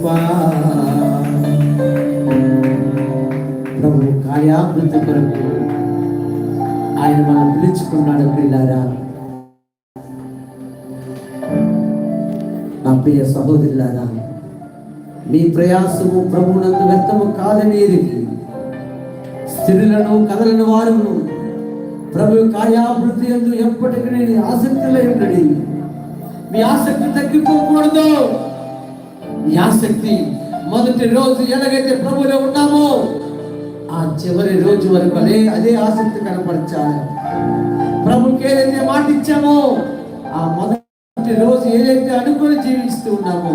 కృప. ప్రభు కార్యాభివృద్ధి కొరకు ఆయన మనం పిలుచుకున్నాడు. ప్రియులారా, నా ప్రియ సహోదరులారా, మీ ప్రయాసము ప్రభువునందు వ్యర్థము కాదని ఎరిగి స్త్రీలను కదలని వారును ప్రభు కార్యాభివృద్ధి యందు ఎప్పటికీ ఆసక్తిలో ఉండడి. మీ ఆసక్తి తగ్గిపోకూడదు. మీ ఆసక్తి మొదటి రోజు ఎలాగైతే ప్రభువులో ఉన్నామో ఆ చివరి రోజు వరకు అదే ఆసక్తి కనపరచాలి. ప్రభుకి ఏదైతే మాట ఇచ్చామో ఆ మొదటి రోజు ఏదైతే అనుకుని జీవిస్తూ ఉన్నామో